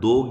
2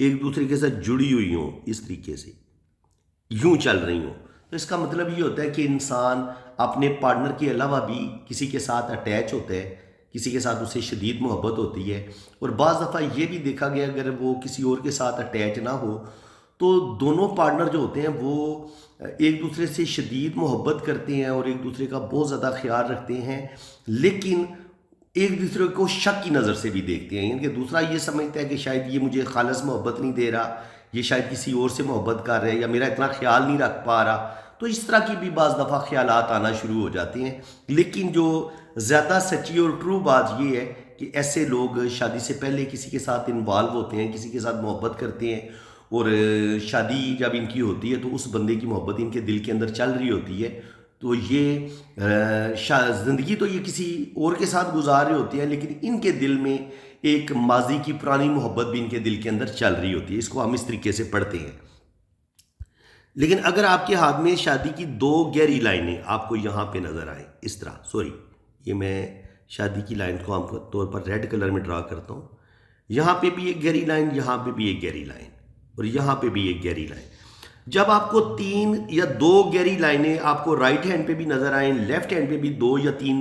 ایک دوسرے کے ساتھ جڑی ہوئی ہوں، اس طریقے سے یوں چل رہی ہوں، تو اس کا مطلب یہ ہوتا ہے کہ انسان اپنے پارٹنر کے علاوہ بھی کسی کے ساتھ اٹیچ ہوتا ہے، کسی کے ساتھ اسے شدید محبت ہوتی ہے۔ اور بعض دفعہ یہ بھی دیکھا گیا اگر وہ کسی اور کے ساتھ اٹیچ نہ ہو تو دونوں پارٹنر جو ہوتے ہیں وہ ایک دوسرے سے شدید محبت کرتے ہیں اور ایک دوسرے کا بہت زیادہ خیال رکھتے ہیں، لیکن ایک دوسرے کو شک کی نظر سے بھی دیکھتے ہیں، یعنی کہ دوسرا یہ سمجھتا ہے کہ شاید یہ مجھے خالص محبت نہیں دے رہا، یہ شاید کسی اور سے محبت کر رہا ہے، یا میرا اتنا خیال نہیں رکھ پا رہا۔ تو اس طرح کی بھی بعض دفعہ خیالات آنا شروع ہو جاتے ہیں، لیکن جو زیادہ سچی اور ٹرو بات یہ ہے کہ ایسے لوگ شادی سے پہلے کسی کے ساتھ انوالو ہوتے ہیں، کسی کے ساتھ محبت کرتے ہیں، اور شادی جب ان کی ہوتی ہے تو اس بندے کی محبت ان کے دل کے اندر چل رہی ہوتی ہے، تو یہ زندگی تو یہ کسی اور کے ساتھ گزار رہے ہوتے ہیں، لیکن ان کے دل میں ایک ماضی کی پرانی محبت بھی ان کے دل کے اندر چل رہی ہوتی ہے۔ اس کو ہم اس طریقے سے پڑھتے ہیں۔ لیکن اگر آپ کے ہاتھ میں شادی کی دو گہری لائنیں آپ کو یہاں پہ نظر آئیں، اس طرح، یہ میں شادی کی لائن کو عام طور پر ریڈ کلر میں ڈرا کرتا ہوں، یہاں پہ بھی ایک گہری لائن، یہاں پہ بھی ایک گہری لائن، اور یہاں پہ بھی ایک گہری لائن۔ جب آپ کو 3 یا 2 گہری لائنیں آپ کو رائٹ ہینڈ پہ بھی نظر آئیں، لیفٹ ہینڈ پہ بھی 2 یا 3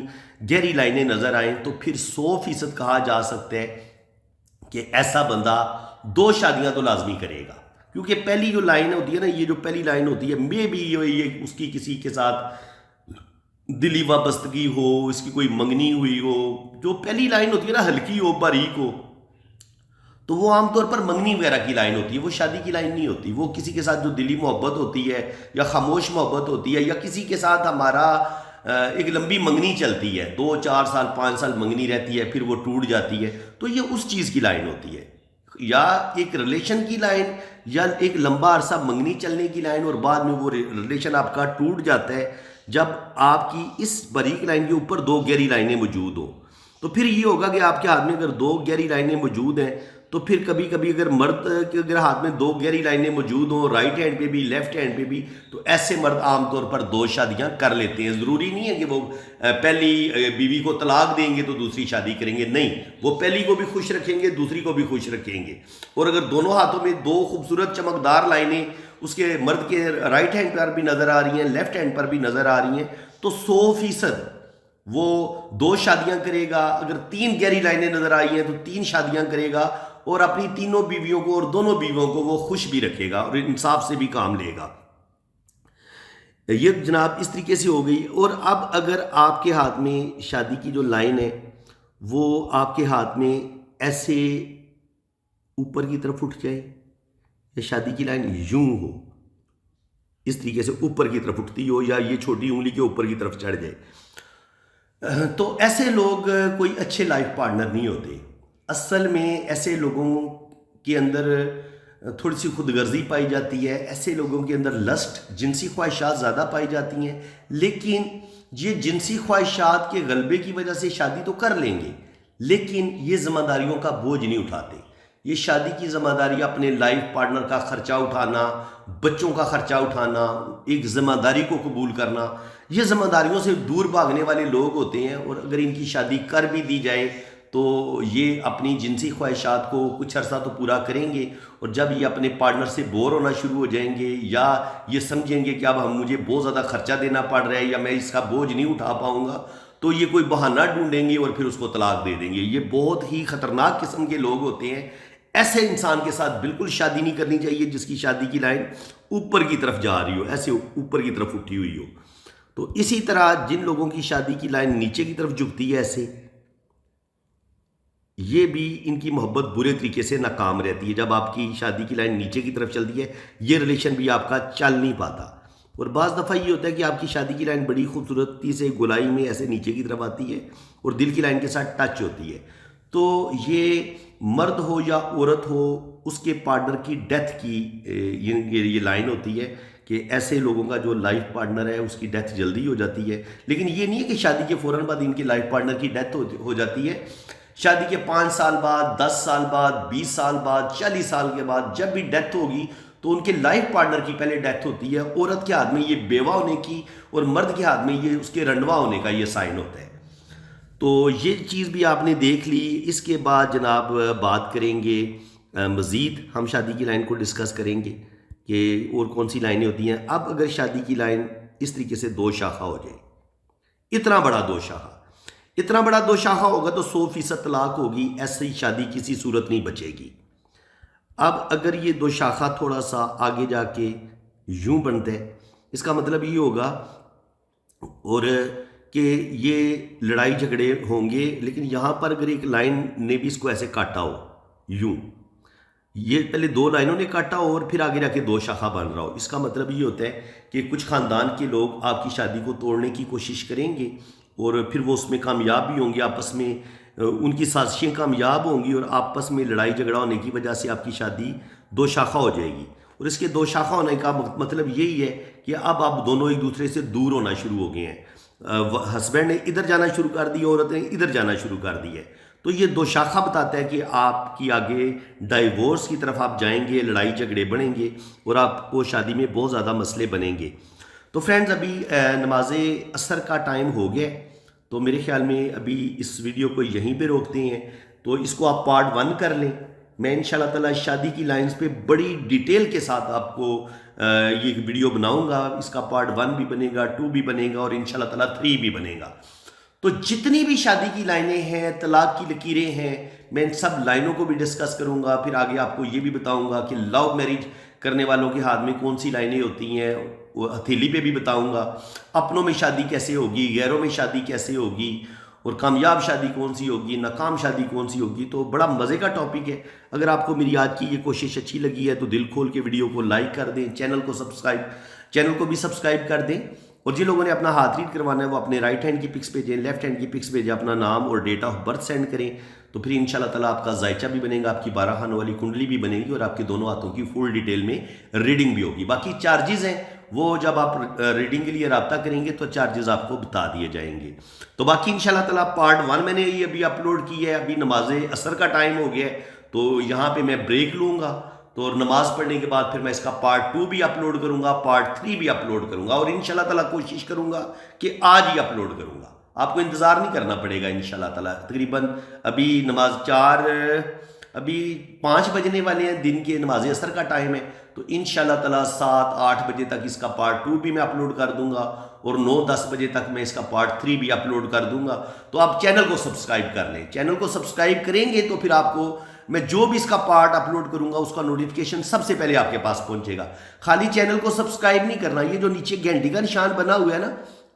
گہری لائنیں نظر آئیں، تو پھر 100% کہا جا سکتا ہے کہ ایسا بندہ 2 شادیاں تو لازمی کرے گا، کیونکہ پہلی جو لائن ہوتی ہے نا، یہ جو پہلی لائن ہوتی ہے، مے بی یہ اس کی کسی کے ساتھ دلی وابستگی ہو، اس کی کوئی منگنی ہوئی ہو، جو پہلی لائن ہوتی ہے نا ہلکی ہو، باریک ہو، تو وہ عام طور پر منگنی وغیرہ کی لائن ہوتی ہے، وہ شادی کی لائن نہیں ہوتی۔ وہ کسی کے ساتھ جو دلی محبت ہوتی ہے یا خاموش محبت ہوتی ہے، یا کسی کے ساتھ ہمارا ایک لمبی منگنی چلتی ہے، 2 4 سال 5 سال منگنی رہتی ہے، پھر وہ ٹوٹ جاتی ہے، تو یہ اس چیز کی لائن ہوتی ہے، یا ایک ریلیشن کی لائن، یا ایک لمبا عرصہ منگنی چلنے کی لائن، اور بعد میں وہ ریلیشن آپ کا ٹوٹ جاتا ہے جب آپ کی اس باریک لائن کے اوپر 2 گہری لائنیں موجود ہوں۔ تو پھر یہ ہوگا کہ آپ کے ہاتھ میں اگر 2 گہری لائنیں موجود ہیں، تو پھر کبھی کبھی اگر مرد کے اگر ہاتھ میں 2 گہری لائنیں موجود ہوں، رائٹ ہینڈ پہ بھی لیفٹ ہینڈ پہ بھی، تو ایسے مرد عام طور پر 2 شادیاں کر لیتے ہیں۔ ضروری نہیں ہے کہ وہ پہلی بیوی کو طلاق دیں گے تو دوسری شادی کریں گے، نہیں، وہ پہلی کو بھی خوش رکھیں گے، دوسری کو بھی خوش رکھیں گے۔ اور اگر دونوں ہاتھوں میں 2 خوبصورت چمکدار لائنیں اس کے مرد کے رائٹ ہینڈ پر بھی نظر آ رہی ہیں، لیفٹ ہینڈ پر بھی نظر آ رہی ہیں، تو 100% وہ 2 شادیاں کرے گا۔ اگر 3 گہری لائنیں نظر آئی ہیں تو 3 شادیاں کرے گا، اور اپنی تینوں بیویوں کو اور دونوں بیویوں کو وہ خوش بھی رکھے گا اور انصاف سے بھی کام لے گا۔ یہ جناب اس طریقے سے ہو گئی۔ اور اب اگر آپ کے ہاتھ میں شادی کی جو لائن ہے وہ آپ کے ہاتھ میں ایسے اوپر کی طرف اٹھ جائے، یا شادی کی لائن یوں ہو، اس طریقے سے اوپر کی طرف اٹھتی ہو، یا یہ چھوٹی انگلی کے اوپر کی طرف چڑھ جائے، تو ایسے لوگ کوئی اچھے لائف پارٹنر نہیں ہوتے۔ اصل میں ایسے لوگوں کے اندر تھوڑی سی خود غرضی پائی جاتی ہے، ایسے لوگوں کے اندر لسٹ، جنسی خواہشات زیادہ پائی جاتی ہیں، لیکن یہ جنسی خواہشات کے غلبے کی وجہ سے شادی تو کر لیں گے، لیکن یہ ذمہ داریوں کا بوجھ نہیں اٹھاتے۔ یہ شادی کی ذمہ داری اپنے لائف پارٹنر کا خرچہ اٹھانا، بچوں کا خرچہ اٹھانا، ایک ذمہ داری کو قبول کرنا، یہ ذمہ داریوں سے دور بھاگنے والے لوگ ہوتے ہیں۔ اور اگر ان کی شادی کر بھی دی جائے تو یہ اپنی جنسی خواہشات کو کچھ عرصہ تو پورا کریں گے، اور جب یہ اپنے پارٹنر سے بور ہونا شروع ہو جائیں گے، یا یہ سمجھیں گے کہ اب مجھے بہت زیادہ خرچہ دینا پڑ رہا ہے یا میں اس کا بوجھ نہیں اٹھا پاؤں گا، تو یہ کوئی بہانہ ڈھونڈیں گے اور پھر اس کو طلاق دے دیں گے۔ یہ بہت ہی خطرناک قسم کے لوگ ہوتے ہیں۔ ایسے انسان کے ساتھ بالکل شادی نہیں کرنی چاہیے جس کی شادی کی لائن اوپر کی طرف جا رہی ہو، ایسے اوپر کی طرف اٹھی ہوئی ہو۔ تو اسی طرح جن لوگوں کی شادی کی لائن نیچے کی طرف جھکتی ہے، ایسے یہ بھی ان کی محبت برے طریقے سے ناکام رہتی ہے۔ جب آپ کی شادی کی لائن نیچے کی طرف چلتی ہے، یہ ریلیشن بھی آپ کا چل نہیں پاتا۔ اور بعض دفعہ یہ ہوتا ہے کہ آپ کی شادی کی لائن بڑی خوبصورتی سے گولائی میں ایسے نیچے کی طرف آتی ہے اور دل کی لائن کے ساتھ ٹچ ہوتی ہے، تو یہ مرد ہو یا عورت ہو، اس کے پارٹنر کی ڈیتھ کی یہ لائن ہوتی ہے کہ ایسے لوگوں کا جو لائف پارٹنر ہے اس کی ڈیتھ جلدی ہو جاتی ہے۔ لیکن یہ نہیں ہے کہ شادی کے فوراً بعد ان کے لائف پارٹنر کی ڈیتھ ہو جاتی ہے۔ شادی کے 5 سال بعد، 10 سال بعد، 20 سال بعد، 40 سال کے بعد جب بھی ڈیتھ ہوگی تو ان کے لائف پارٹنر کی پہلے ڈیتھ ہوتی ہے۔ عورت کے ہاتھ میں یہ بیوہ ہونے کی اور مرد کے ہاتھ میں یہ اس کے رنڈوا ہونے کا یہ سائن ہوتا ہے۔ تو یہ چیز بھی آپ نے دیکھ لی۔ اس کے بعد جناب بات کریں گے مزید ہم شادی کی لائن کو ڈسکس کریں گے کہ اور کون سی لائنیں ہوتی ہیں۔ اب اگر شادی کی لائن اس طریقے سے دو شاخہ ہو جائے، اتنا بڑا دو شاخہ ہوگا تو 100% طلاق ہوگی، ایسی شادی کسی صورت نہیں بچے گی۔ اب اگر یہ دو شاخہ تھوڑا سا آگے جا کے یوں بنتا ہے، اس کا مطلب یہ ہوگا اور کہ یہ لڑائی جھگڑے ہوں گے، لیکن یہاں پر اگر ایک لائن نے بھی اس کو ایسے کاٹا ہو، یوں، یہ پہلے دو لائنوں نے کاٹا ہو اور پھر آگے جا کے دو شاخہ بن رہا ہو، اس کا مطلب یہ ہوتا ہے کہ کچھ خاندان کے لوگ آپ کی شادی کو توڑنے کی کوشش کریں گے اور پھر وہ اس میں کامیاب بھی ہوں گے، آپس میں ان کی سازشیں کامیاب ہوں گی اور آپس میں لڑائی جھگڑا ہونے کی وجہ سے آپ کی شادی دو شاخہ ہو جائے گی۔ اور اس کے دو شاخہ ہونے کا مطلب یہی ہے کہ اب آپ دونوں ایک دوسرے سے دور ہونا شروع ہو گئے ہیں، ہسبینڈ نے ادھر جانا شروع کر دی، عورت نے ادھر جانا شروع کر دی ہے، تو یہ دو شاخہ بتاتا ہے کہ آپ کی آگے ڈائیورس کی طرف آپ جائیں گے، لڑائی جھگڑے بڑھیں گے اور آپ کو شادی میں بہت زیادہ مسئلے بنیں گے۔ تو فرینڈز ابھی نماز عصر کا ٹائم ہو گیا، تو میرے خیال میں ابھی اس ویڈیو کو یہیں پہ روکتے ہیں، تو اس کو آپ پارٹ 1 کر لیں۔ میں انشاءاللہ تعالی شادی کی لائنز پہ بڑی ڈیٹیل کے ساتھ آپ کو یہ ویڈیو بناؤں گا، اس کا پارٹ 1 بھی بنے گا، 2 بھی بنے گا اور انشاءاللہ تعالی 3 بھی بنے گا۔ تو جتنی بھی شادی کی لائنیں ہیں، طلاق کی لکیریں ہیں، میں ان سب لائنوں کو بھی ڈسکس کروں گا، پھر آگے آپ کو یہ بھی بتاؤں گا کہ لو میرج کرنے والوں کے ہاتھ میں کون سی لائنیں ہوتی ہیں، وہ ہتھیلی پہ بھی بتاؤں گا، اپنوں میں شادی کیسے ہوگی، غیروں میں شادی کیسے ہوگی، اور کامیاب شادی کون سی ہوگی، ناکام شادی کون سی ہوگی۔ تو بڑا مزے کا ٹاپک ہے۔ اگر آپ کو میری آج کی یہ کوشش اچھی لگی ہے تو دل کھول کے ویڈیو کو لائک کر دیں، چینل کو بھی سبسکرائب کر دیں، اور جن لوگوں نے اپنا ہاتھ ریڈ کروانا ہے وہ اپنے رائٹ ہینڈ کی پکس بھیجیں، لیفٹ ہینڈ کی پکس بھیجیں، اپنا نام اور ڈیٹ آف برتھ سینڈ کریں، تو پھر انشاءاللہ تعالیٰ آپ کا ذائچہ بھی بنے گا، آپ کی 12 خانوں والی کنڈلی بھی بنے گی اور آپ کے دونوں ہاتھوں کی فل ڈیٹیل میں ریڈنگ بھی ہوگی۔ باقی چارجز ہیں وہ جب آپ ریڈنگ کے لیے رابطہ کریں گے تو چارجز آپ کو بتا دیے جائیں گے۔ تو باقی انشاءاللہ تعالیٰ پارٹ 1 میں نے یہ ابھی اپلوڈ کی ہے، ابھی نماز عصر کا ٹائم ہو گیا ہے تو یہاں پہ میں بریک لوں گا، تو اور نماز پڑھنے کے بعد پھر میں اس کا پارٹ 2 بھی اپلوڈ کروں گا، پارٹ 3 بھی اپلوڈ کروں گا، اور انشاءاللہ تعالیٰ کوشش کروں گا کہ آج ہی اپلوڈ کروں گا، آپ کو انتظار نہیں کرنا پڑے گا انشاءاللہ تعالیٰ۔ تقریباً ابھی ابھی 5 بجنے والے ہیں، دن کے نماز عصر کا ٹائم ہے، تو انشاءاللہ تعالیٰ 7-8 بجے تک اس کا پارٹ 2 بھی میں اپلوڈ کر دوں گا اور 9-10 بجے تک میں اس کا پارٹ 3 بھی اپلوڈ کر دوں گا۔ تو آپ چینل کو سبسکرائب کر لیں، چینل کو سبسکرائب کریں گے تو پھر آپ کو میں جو بھی اس کا پارٹ اپلوڈ کروں گا اس کا نوٹیفیکیشن سب سے پہلے آپ کے پاس پہنچے گا۔ خالی چینل کو سبسکرائب نہیں کرنا، یہ جو نیچے گھنٹی کا نشان بنا ہوا ہے نا،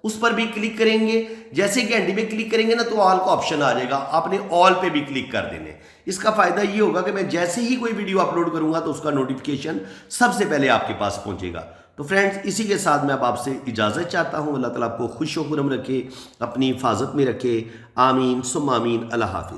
اس پر بھی کلک کریں گے، جیسے گھنٹی پہ کلک کریں گے نا تو آل کا آپشن آ جائے گا، آپ نے آل پہ بھی کلک کر دینے۔ اس کا فائدہ یہ ہوگا کہ میں جیسے ہی کوئی ویڈیو اپلوڈ کروں گا تو اس کا نوٹیفیکیشن سب سے پہلے آپ کے پاس پہنچے گا۔ تو فرینڈز اسی کے ساتھ میں اب آپ سے اجازت چاہتا ہوں، اللہ تعالیٰ آپ کو خوش و خرم رکھے، اپنی حفاظت میں رکھے، آمین ثم آمین، اللہ حافظ۔